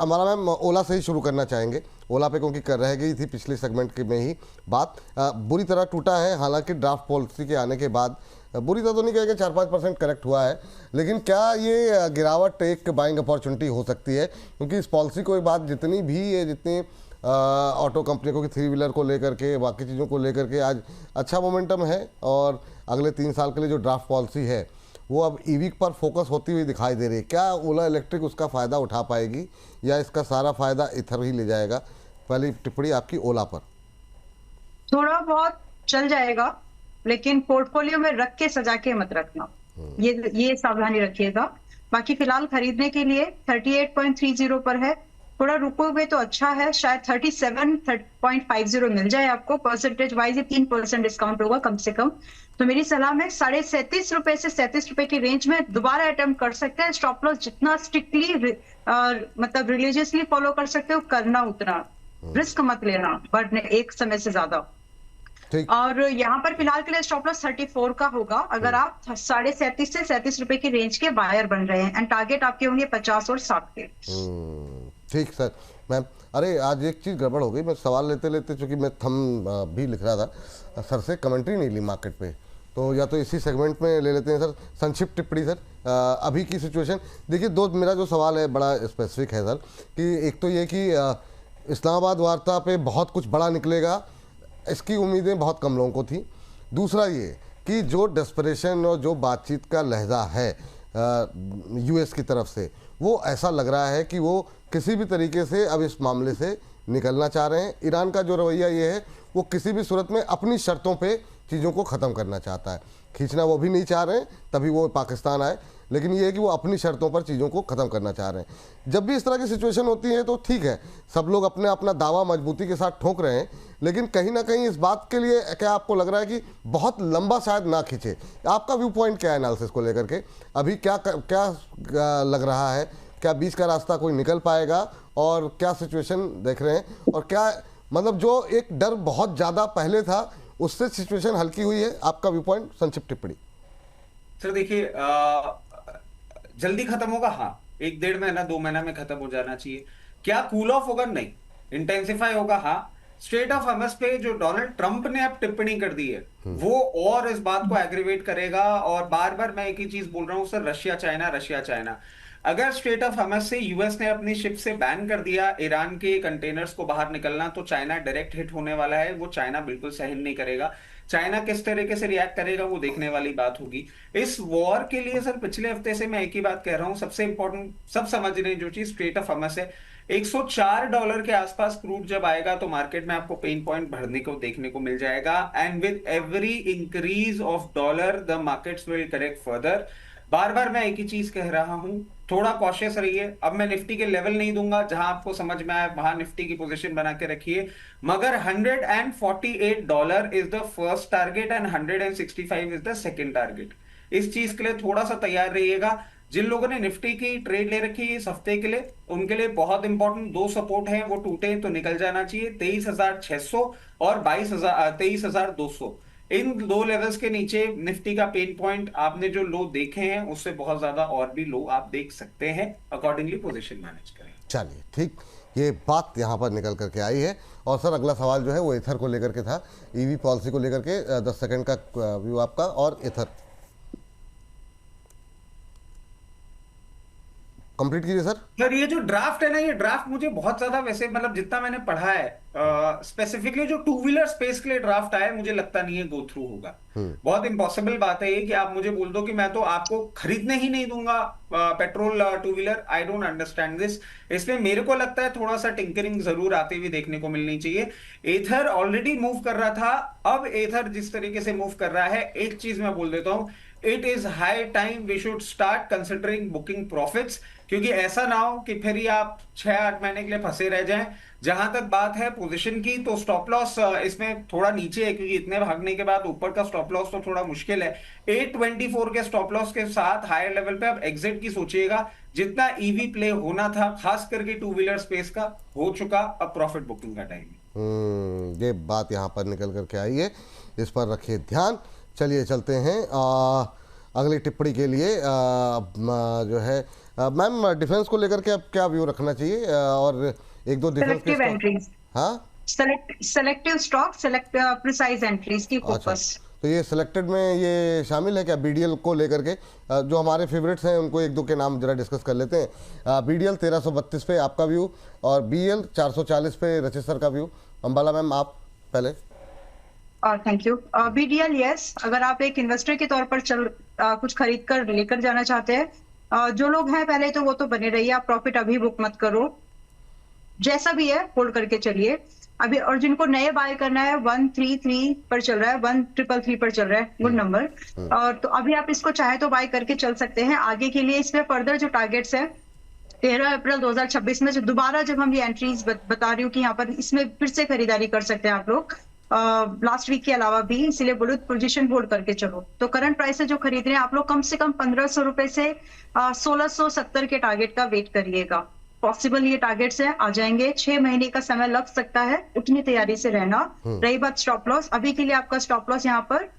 हमारा मैम ओला से ही शुरू करना चाहेंगे। ओला पे क्योंकि कर रह गई थी पिछले सेगमेंट के में ही बात, बुरी तरह टूटा है। हालांकि ड्राफ्ट पॉलिसी के आने के बाद बुरी तरह तो नहीं कहेंगे, 4-5% करेक्ट हुआ है, लेकिन क्या ये गिरावट एक बाइंग अपॉर्चुनिटी हो सकती है? क्योंकि इस पॉलिसी को एक बात जितनी भी ये जितनी ऑटो कंपनियों की 3 व्हीलर को लेकर के बाकी चीज़ों को लेकर के आज अच्छा मोमेंटम है, और अगले 3 साल के लिए जो ड्राफ्ट पॉलिसी है वो अब ईवी पर फोकस होती हुई दिखाई दे रही है। क्या ओला इलेक्ट्रिक उसका फ़ायदा उठा पाएगी या इसका सारा फ़ायदा इथर ही ले जाएगा? पहली टिप्पणी आपकी ओला पर। थोड़ा बहुत चल जाएगा, लेकिन पोर्टफोलियो में रख के सजा के मत रखना, ये सावधानी रखिएगा। बाकी फिलहाल खरीदने के लिए 38.30 पर है, थोड़ा रुकोगे तो अच्छा है, शायद 37.50 मिल जाए आपको। परसेंटेज वाइज ये 3% डिस्काउंट होगा कम से कम। तो मेरी सलाह में 37.5 से 37 रुपए की रेंज में दोबारा अटेम्प्ट कर सकते हैं। स्टॉप लॉस जितना स्ट्रिक्टली मतलब रिलीजियसली फॉलो कर सकते हो करना, उतना रिस्क मत लेना बढ़ने एक समय से ज्यादा। और यहाँ पर फिलहाल के लिए स्टॉप लॉस 34 का होगा अगर आप 37.5 से 37 रुपए की रेंज के बायर बन रहे हैं, एंड टारगेट आपके होंगे 50 और 60 के। ठीक सर। मैम अरे आज एक चीज़ गड़बड़ हो गई, मैं सवाल लेते लेते चूंकि मैं थम भी लिख रहा था, सर से कमेंट्री नहीं ली मार्केट पे, तो या तो इसी सेगमेंट में ले लेते हैं सर। संक्षिप्त टिप्पणी सर, अभी की सिचुएशन देखिए। मेरा जो सवाल है बड़ा स्पेसिफिक है सर, कि एक तो ये कि इस्लामाबाद वार्ता पे बहुत कुछ बड़ा निकलेगा, इसकी उम्मीदें बहुत कम लोगों को थी। दूसरा ये कि जो डेस्परेशन और जो बातचीत का लहजा है यूएस की तरफ से, वो ऐसा लग रहा है कि वो किसी भी तरीके से अब इस मामले से निकलना चाह रहे हैं। ईरान का जो रवैया ये है, वो किसी भी सूरत में अपनी शर्तों पे चीज़ों को ख़त्म करना चाहता है। खींचना वो भी नहीं चाह रहे हैं, तभी वो पाकिस्तान आए, लेकिन ये है कि वो अपनी शर्तों पर चीज़ों को ख़त्म करना चाह रहे हैं। जब भी इस तरह की सिचुएशन होती है तो ठीक है, सब लोग अपने अपना दावा मजबूती के साथ ठोक रहे हैं, लेकिन कहीं ना कहीं इस बात के लिए क्या आपको लग रहा है कि बहुत लंबा शायद ना खींचे? आपका व्यू पॉइंट क्या है एनालिसिस को लेकर के? अभी क्या क्या लग रहा है? क्या बीच का रास्ता कोई निकल पाएगा, और क्या सिचुएशन देख रहे हैं, और क्या मतलब जो एक डर बहुत ज़्यादा पहले था उससे सिचुएशन हल्की हुई है? आपका व्यू पॉइंट, संक्षिप्त टिप्पणी सर। देखिए, जल्दी खत्म होगा, हाँ, 1-1.5 महीना 2 महीना में खत्म हो जाना चाहिए। क्या कूल ऑफ होगा? नहीं। इंटेंसिफाई होगा, हाँ। स्ट्रेट ऑफ हॉर्मुज़ पे जो डोनाल्ड ट्रंप ने अब टिप्पणी कर दी है, वो और इस बात को एग्रीवेट करेगा। और बार बार मैं एक ही चीज बोल रहा हूं sir, Russia China, Russia China. अगर स्ट्रेट ऑफ हॉर्मुज़ से यूएस ने अपनी शिप से बैन कर दिया ईरान के कंटेनर्स को बाहर निकलना, तो चाइना डायरेक्ट हिट होने वाला है। वो चाइना बिल्कुल सहन नहीं करेगा। चाइना किस तरीके से रिएक्ट करेगा वो देखने वाली बात होगी। इस वॉर के लिए सर पिछले हफ्ते से मैं एक ही बात कह रहा हूं, सबसे इंपॉर्टेंट सब समझ रहे हैं जो चीज स्ट्रेट ऑफ हॉर्मुज़ है। $104 के आसपास क्रूड जब आएगा तो मार्केट में आपको पेन पॉइंट बढ़ने को देखने को मिल जाएगा। And with every increase of dollar the markets will correct further. बार बार मैं एक ही चीज कह रहा हूं, थोड़ा कॉशियस रहिए। अब मैं निफ्टी के लेवल नहीं दूंगा, जहां आपको समझ में आए वहां निफ्टी की पोजीशन बना के रखिए। मगर $148 is the first target and 165 is the second target. इस चीज के लिए थोड़ा सा तैयार रहिएगा। जिन लोगों ने निफ्टी की ट्रेड ले रखी है इस हफ्ते के लिए, उनके लिए बहुत इंपॉर्टेंट 2 सपोर्ट हैं, वो टूटे तो निकल जाना चाहिए। 23,600 और 23,200। इन 2 लेवल्स के नीचे निफ्टी का पेन पॉइंट, आपने जो लो देखे हैं उससे बहुत ज्यादा और भी लो आप देख सकते हैं। अकॉर्डिंगली पोजीशन मैनेज करें। चलिए ठीक, ये बात यहाँ पर निकल करके आई है। और सर अगला सवाल जो है वो इथर को लेकर के था, ईवी पॉलिसी को लेकर के 10 सेकंड का व्यू आपका, और इथर कंप्लीट कीजिए सर। सर ये जो ड्राफ्ट है ना, ये ड्राफ्ट मुझे बहुत ज्यादा, वैसे मतलब जितना मैंने पढ़ा है स्पेसिफिकली जो 2 व्हीलर स्पेस के लिए ड्राफ्ट आया है, मुझे लगता नहीं है गो थ्रू होगा। बहुत इंपॉसिबल बात है ये कि आप मुझे बोल दो कि मैं तो आपको खरीदने ही नहीं दूंगा petrol 2 wheeler. I don't understand this. इसमें मेरे को लगता है थोड़ा सा टिंकरिंग जरूर आते हुए देखने को मिलनी चाहिए। एथर ऑलरेडी मूव कर रहा था, अब एथर जिस तरीके से मूव कर रहा है, एक चीज मैं बोल देता हूं, it is high time we should start considering booking profits. क्योंकि ऐसा ना हो कि फिर ही आप 6-8 महीने के लिए फंसे रह जाएं। जहां तक बात है पोजीशन की, तो स्टॉप लॉस इसमें थोड़ा नीचे है, क्योंकि इतने भागने के बाद ऊपर का स्टॉप लॉस तो थोड़ा मुश्किल है। 824 के स्टॉप लॉस के साथ हायर लेवल पे आप एग्जिट की सोचिएगा। जितना ईवी प्ले होना था खास करके 2 व्हीलर स्पेस का हो चुका, अब प्रॉफिट बुकिंग का टाइम। ये बात यहाँ पर निकल करके आई है, इस पर रखिए ध्यान। चलिए चलते हैं अगली टिप्पणी के लिए। जो है मैम डिफेंस को लेकर के अब क्या व्यू रखना चाहिए, और एक दो डिफेंस के सेलेक्टिव stock- एंट्रीज, हाँ सेलेक्टिव स्टॉक, प्रिसाइज एंट्रीज की अच्छा, फोकस। तो ये सिलेक्टेड में ये शामिल है क्या बीडीएल को लेकर के? जो हमारे फेवरेट्स हैं उनको एक दो के नाम जरा डिस्कस कर लेते हैं। बीडीएल 1332 पे आपका व्यू, और बीएल 440 पे रचित सर का व्यू। अंबाला मैम आप पहले। Thank you. बीडीएल, यस, अगर आप एक इन्वेस्टर के तौर पर कुछ खरीद कर लेकर जाना चाहते हैं, जो लोग हैं पहले तो वो तो बने रहिए, आप प्रॉफिट अभी बुक मत करो, जैसा भी है होल्ड करके चलिए अभी। और जिनको नए बाय करना है, 133 पर चल रहा है, 1333 पर चल रहा है, गुड नंबर। और तो अभी आप इसको चाहे तो बाय करके चल सकते हैं आगे के लिए। इसमें फर्दर जो टारगेट्स है 13 अप्रैल 2026 में, जो दोबारा जब हम ये एंट्रीज बता रही हूँ कि यहाँ पर इसमें फिर से खरीदारी कर सकते हैं आप लोग लास्ट वीक के अलावा भी, इसीलिए बोलो पोजीशन होल्ड करके चलो। तो करंट प्राइस से जो खरीद रहे हैं आप लोग, कम से कम 1500 रुपए से 1670 के टारगेट का वेट करिएगा। पॉसिबल ये टारगेट्स है, आ जाएंगे, 6 महीने का समय लग सकता है, उतनी तैयारी से रहना। रही बात स्टॉप लॉस, अभी के लिए आपका स्टॉप लॉस यहाँ पर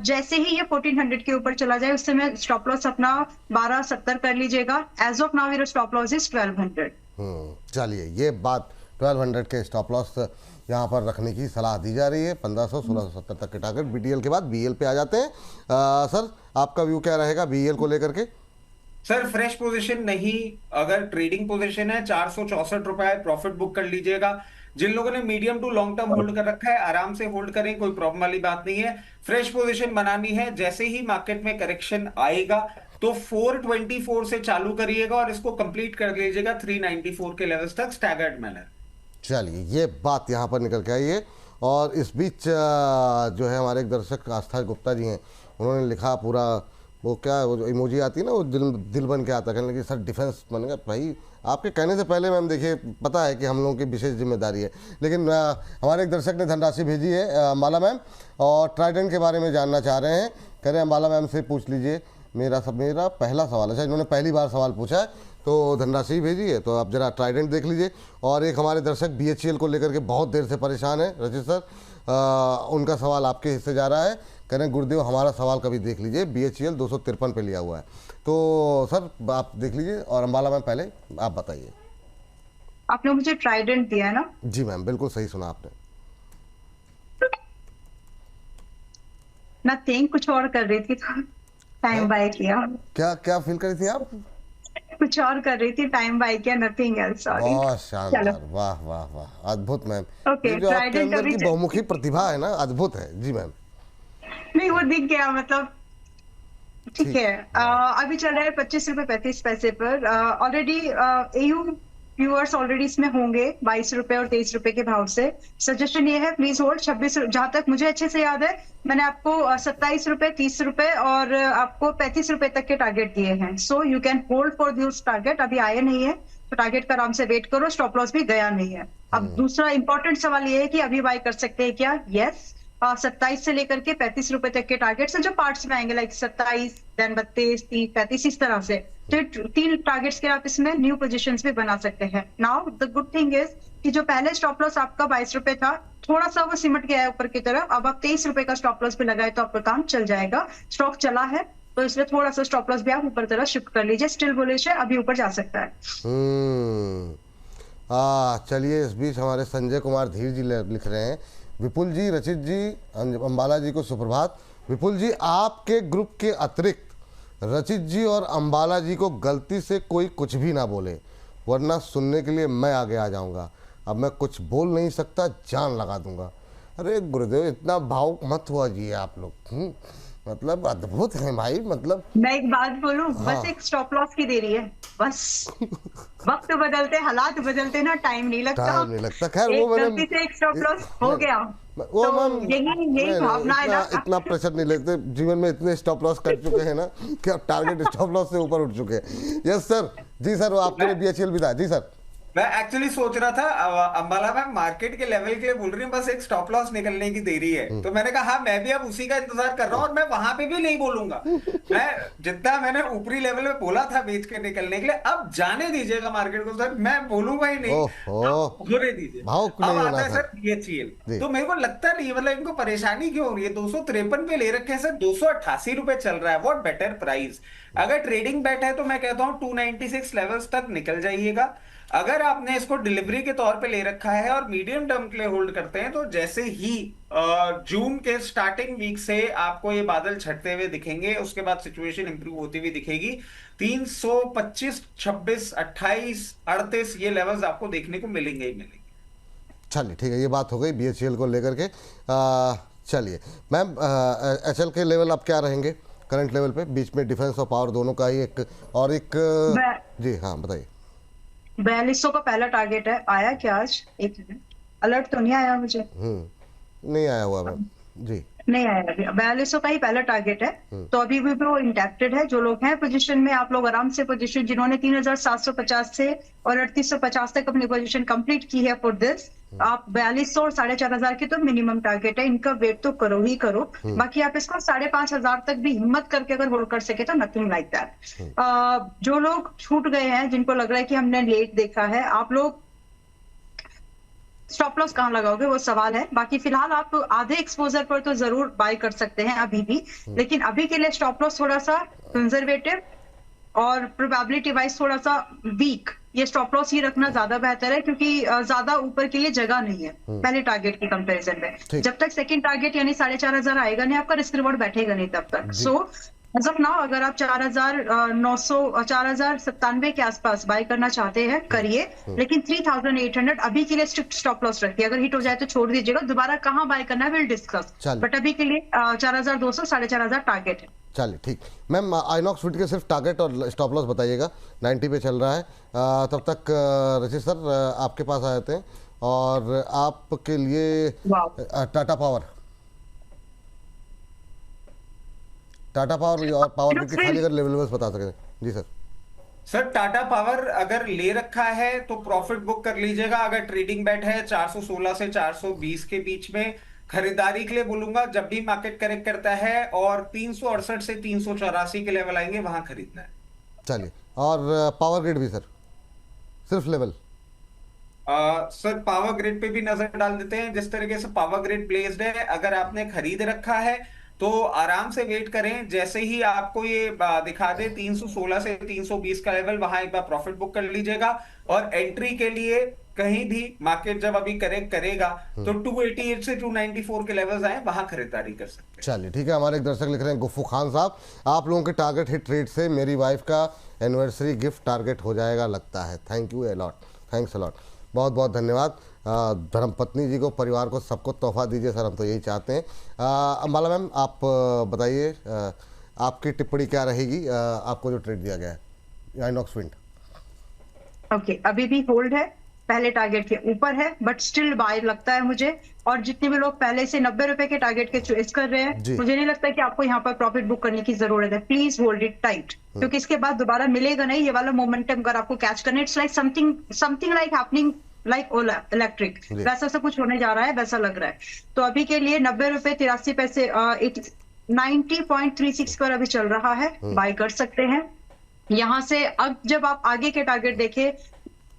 जैसे ही ये 1400 के ऊपर चला जाए उससे मैं स्टॉप लॉस अपना 1270 कर लीजिएगा। एज ऑफ नाउ मेरा स्टॉप लॉस इज 1200। चलिए, ये बात 1200 के स्टॉप लॉस यहाँ पर रखने की सलाह दी जा रही है। 1500 1670 तक के टारगेट। बीडीएल के बाद बीएल पे आ जाते हैं। सर आपका व्यू क्या रहेगा बीएल को लेकर के? सर फ्रेश पोजीशन नहीं, अगर ट्रेडिंग पोजीशन है 464 रुपए प्रॉफिट बुक कर लीजिएगा। जिन लोगों ने medium to long term hold कर रखा है आराम से होल्ड करें, कोई प्रॉब्लम वाली बात नहीं है। फ्रेश पोजीशन बनानी है, जैसे ही मार्केट में करेक्शन आएगा तो 424 से चालू करिएगा और इसको कंप्लीट कर लीजिएगा 394 के लेवल्स तक स्टैगर्ड मैनर। चलिए, ये बात यहाँ पर निकल के आई है। और इस बीच जो है हमारे एक दर्शक आस्था गुप्ता जी हैं, उन्होंने लिखा पूरा वो क्या, वो जो इमोजी आती है ना, वो दिल बन के आता है, कहने लगे सर डिफेंस बनेगा। भाई आपके कहने से पहले मैम देखिए, पता है कि हम लोगों की विशेष जिम्मेदारी है, लेकिन हमारे एक दर्शक ने धनराशि भेजी है अंबाला मैम, और ट्राइडेंट के बारे में जानना चाह रहे हैं। कह रहे हैं अंबाला मैम से पूछ लीजिए, मेरा पहला सवाल है, इन्होंने पहली बार सवाल पूछा है तो धनराशि भेजी है, तो आप जरा ट्राइडेंट देख लीजिए। और एक हमारे दर्शक बीएचईएल को लेकर के बहुत देर से परेशान है रचित सर, उनका सवाल आपके हिस्से जा रहा है। कह रहे हैं गुरुदेव हमारा सवाल कभी देख लीजिए, बीएचईएल 253 पे लिया हुआ है, तो सर आप देख लीजिए। और अंबाला मैम पहले आप बताइए। आपने मुझे ट्राइडेंट दिया है ना? जी मैम, बिल्कुल सही सुना आपने। नथिंग, कुछ और कर रही थी तो टाइम बाय किया। क्या क्या फील करी थी आप? कुछ और कर रही थी, टाइम बाय किया, नथिंग एल्स, सॉरी। बहुत शानदार, वाह वाह वाह, अद्भुत मैम। ओके, ये जो आपके ट्राइडेंट अंदर अभी की बहुमुखी प्रतिभा है ना, अद्भुत है। जी मैम। नहीं, वो दिख गया, मतलब ठीक है। अभी चल रहा है 25 रुपए 35 पैसे पर। ऑलरेडी एयू व्यूअर्स ऑलरेडी इसमें होंगे 22 रुपए और 23 रुपए के भाव से। सजेशन ये है, प्लीज होल्ड 26, जहां तक मुझे अच्छे से याद है मैंने आपको 27 रुपए 30 रुपए और आपको 35 रुपए तक के टारगेट दिए हैं। So you can hold for this target. अभी आए नहीं है तो टारगेट का आराम से वेट करो, स्टॉप लॉस भी गया नहीं है। अब दूसरा इंपॉर्टेंट सवाल ये है कि अभी बाय कर सकते हैं क्या? यस, 27 से लेकर के 35 रुपए तक के टारगेट से जो पार्ट्स में आएंगे, लाइक 27, देन 32, 30, 35, इस तरह से। तो 3 टारगेट्स के आप इसमें न्यू पोजीशंस भी बना सकते हैं। Now the good thing is कि जो पहले स्टॉप लॉस आपका 22 रुपए था, थोड़ा सा वो सिमट गया है ऊपर की तरफ। अब आप 23 रुपए का स्टॉप लॉस भी लगाए तो आपका काम चल जाएगा। स्टॉक चला है तो इसलिए थोड़ा सा स्टॉप लॉस भी आप ऊपर तरफ शिफ्ट कर लीजिए। स्टिल बुलिश है, अभी ऊपर जा सकता है। चलिए, इस बीच हमारे संजय कुमार धीर जी लिख रहे हैं, विपुल जी, रचित जी, अंबाला जी को सुप्रभात। विपुल जी, आपके ग्रुप के अतिरिक्त रचित जी और अंबाला जी को गलती से कोई कुछ भी ना बोले, वरना सुनने के लिए मैं आगे आ जाऊंगा। अब मैं कुछ बोल नहीं सकता, जान लगा दूंगा। अरे गुरुदेव, इतना भावुक मत हुआ जी आप लोग। मतलब अद्भुत है भाई। मतलब मैं एक बात बोलूं, बस एक स्टॉप लॉस की देरी है, बस। वक्त बदलते, हालात बदलते ना, टाइम नहीं लगता। खैर वो मैंने गलती से एक स्टॉप लॉस हो गया, वो तो मैम यही भावना है ना। इतना प्रेशर नहीं लेते, जीवन में इतने स्टॉप लॉस कर चुके हैं ना कि अब टारगेट स्टॉप लॉस से ऊपर उठ चुके हैं। Yes sir. जी सर, वो आपके लिए बीएचईएल भी था। जी सर। मैं एक्चुअली सोच रहा था अंबाला मैम मार्केट के लेवल के लिए बोल रही हूँ, बस एक स्टॉप लॉस निकलने की देरी है, तो मैंने कहा हाँ मैं भी अब उसी का इंतजार कर रहा हूँ, और मैं वहां पे भी नहीं बोलूंगा। मैं जितना मैंने ऊपरी लेवल में बोला था बेच के निकलने के लिए, अब जाने दीजिएगा मार्केट को सर, मैं बोलूंगा ही नहीं, ओहो, अब होने दीजिए। भावुक अब नहीं आता होना है सर सर बीएचईएल, जी। तो मेरे को लगता नहीं, मतलब इनको परेशानी क्यों हो रही है, 253 पे ले रखे हैं सर, 288 रुपए चल रहा है, व्हाट बेटर प्राइस। अगर ट्रेडिंग बैट है तो मैं कहता हूँ 296 लेवल्स तक निकल जाइएगा। अगर आपने इसको डिलीवरी के तौर पे ले रखा है और मीडियम टर्म के लिए होल्ड करते हैं, तो जैसे ही जून के स्टार्टिंग वीक से आपको ये बादल छटते हुए दिखेंगे, उसके बाद सिचुएशन इंप्रूव होती हुई दिखेगी, 325, 26, 28, 38 ये लेवल्स आपको देखने को मिलेंगे ही मिलेंगे। चलिए ठीक है, ये बात हो गई बीएचईएल को लेकर के। चलिए मैम, एचएल के लेवल अब क्या रहेंगे करंट लेवल पे, बीच में डिफेंस और पावर दोनों का ही एक और एक जी हाँ बताइए। 4200 का पहला टारगेट है, आया क्या आज? एक मिनट, अलर्ट तो नहीं आया मुझे। नहीं आया हुआ मैम जी। नहीं आया अभी, 4200 का ही पहला टारगेट है, तो अभी भी वो इंटैक्टेड है। जो लोग हैं पोजीशन में, आप लोग आराम से पोजीशन, जिन्होंने 3750 से और 3850 तक अपनी पोजीशन कंप्लीट की है फॉर दिस, आप 4200 और 4500 के तो मिनिमम टारगेट है, इनका वेट तो करो ही करो। बाकी आप इसको 5500 तक भी हिम्मत करके अगर होल्ड कर सके तो नथिंग लाइक दैट। जो लोग छूट गए हैं, जिनको लग रहा है कि हमने लेट देखा है, आप लोग स्टॉप लॉस कहाँ लगाओगे वो सवाल है। बाकी फिलहाल आप आधे एक्सपोजर पर तो जरूर बाय कर सकते हैं अभी भी, लेकिन अभी के लिए स्टॉप लॉस थोड़ा सा कंजर्वेटिव और प्रोबेबिलिटी वाइज थोड़ा सा वीक, ये स्टॉप लॉस ही रखना ज्यादा बेहतर है, क्योंकि ज्यादा ऊपर के लिए जगह नहीं है पहले टारगेट की कंपैरिजन में। जब तक सेकंड टारगेट यानी 4500 आएगा नहीं, आपका रिस्क रिवॉर्ड बैठेगा नहीं तब तक। सो एज ऑफ नाउ अगर आप 4900 4097 के आसपास बाय करना चाहते हैं करिए, लेकिन 3800 अभी के लिए स्ट्रिक्ट स्टॉप लॉस रखिए। अगर हिट हो जाए तो छोड़ दीजिएगा, दोबारा कहां बाय करना है विल डिस्कस, बट अभी के लिए 4200 4500 टारगेट है। चलिए ठीक मैम, आइनॉक्स फिट के सिर्फ टारगेट और स्टॉप लॉस बताइएगा। 90 पे चल रहा है। तब तक रचित सर आपके पास आ जाते हैं और आपके लिए टाटा पावर और पावर ग्रिड के खाली अगर लेवल बता सकें। जी सर। सर टाटा पावर अगर ले रखा है तो प्रॉफिट बुक कर लीजिएगा। अगर ट्रेडिंग बैट है 416 से 420 के बीच में खरीदारी के लिए बोलूंगा। जब भी मार्केट करेक्ट करता है और 368 से 384 के लेवल आएंगे वहां खरीदना है। चलिए, और पावर ग्रिड भी सर, सिर्फ लेवल सर पावर ग्रिड पे भी नजर डाल देते हैं। जिस तरीके से पावर ग्रिड प्लेस्ड है, अगर आपने खरीद रखा है तो आराम से वेट करें। जैसे ही आपको ये दिखा दे 316 से 320 का लेवल, वहां एक बार प्रॉफिट बुक कर लीजिएगा। और एंट्री के लिए कहीं भी मार्केट जब अभी करेक्ट करेगा तो 288 से 294 के लेवल्स आए, वहां खरीदारी कर सकते हैं। चलिए ठीक है। हमारे एक दर्शक लिख रहे हैं, गुफ्फू खान साहब, आप लोगों के टारगेट हिट रेट से मेरी वाइफ का एनिवर्सरी गिफ्ट टारगेट हो जाएगा लगता है। Thank you a lot, thanks a lot, बहुत बहुत धन्यवाद। धर्मपत्नी जी को, परिवार को, सबको तोहफा दीजिए सर, हम तो यही चाहते हैं। अंबाला मैम आप बताइए, आपकी टिप्पणी क्या रहेगी आपको जो ट्रेड दिया गया है आइनॉक्स विंड? ओके, अभी भी होल्ड है, पहले टारगेट के ऊपर है, बट स्टिल बाय लगता है मुझे। और जितने भी लोग पहले से 90 रुपए के टारगेट के चॉइस कर रहे हैं, मुझे नहीं लगता कि आपको यहाँ पर प्रॉफिट बुक करने की जरूरत है। प्लीज होल्ड इट टाइट, क्योंकि इसके बाद दोबारा मिलेगा नहीं ये वाला मोमेंटम। अगर आपको कैच करना, it's like something like happening like electric, वैसा सा कुछ होने जा रहा है, वैसा लग रहा है। तो अभी के लिए 90 रुपए 83 पैसे 90.36 पर अभी चल रहा है, बाय कर सकते हैं यहां से। अब जब आप आगे के टारगेट देखें,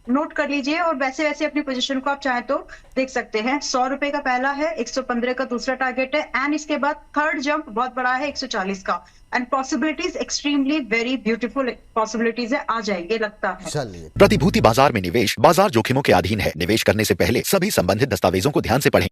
नोट कर लीजिए, और वैसे वैसे अपनी पोजीशन को आप चाहें तो देख सकते हैं। 100 रुपए का पहला है, 115 का दूसरा टारगेट है, एंड इसके बाद थर्ड जंप बहुत बड़ा है 140 का। And possibilities extremely very beautiful possibilities है, आ जाएंगे लगता है। चलिए, प्रतिभूति बाजार में निवेश बाजार जोखिमों के अधीन है। निवेश करने से पहले सभी संबंधित दस्तावेजों को ध्यान से पढ़ें।